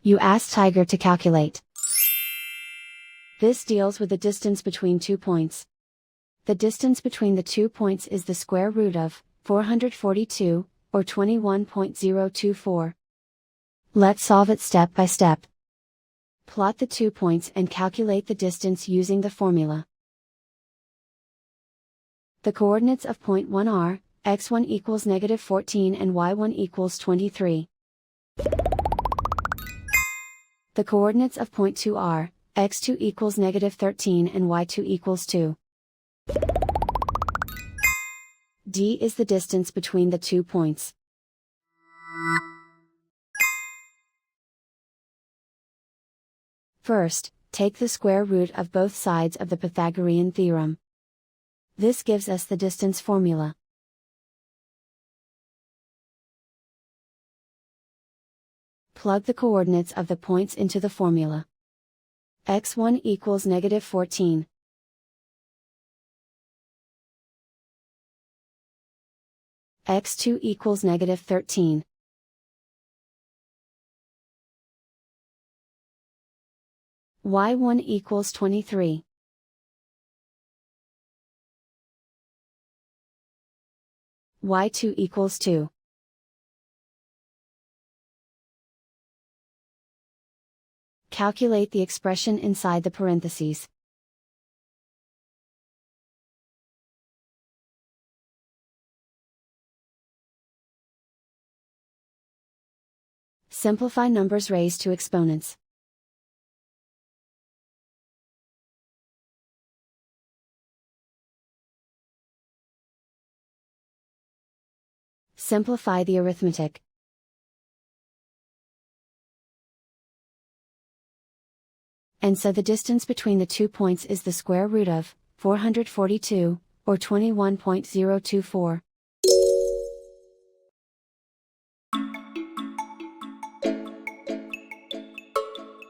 You ask Tiger to calculate. This deals with the distance between 2 points. The distance between the 2 points is the square root of 442, or 21.024. Let's solve it step by step. Plot the 2 points and calculate the distance using the formula. The coordinates of point 1 are, x1 equals -14 and y1 equals 23. The coordinates of point 2 are, x2 equals -13 and y2 equals 2. D is the distance between the 2 points. First, take the square root of both sides of the Pythagorean theorem. This gives us the distance formula. Plug the coordinates of the points into the formula. x1 equals -14. x2 equals -13. y1 equals 23. y2 equals 2. Calculate the expression inside the parentheses. Simplify numbers raised to exponents. Simplify the arithmetic. And so the distance between the 2 points is the square root of 442, or 21.024.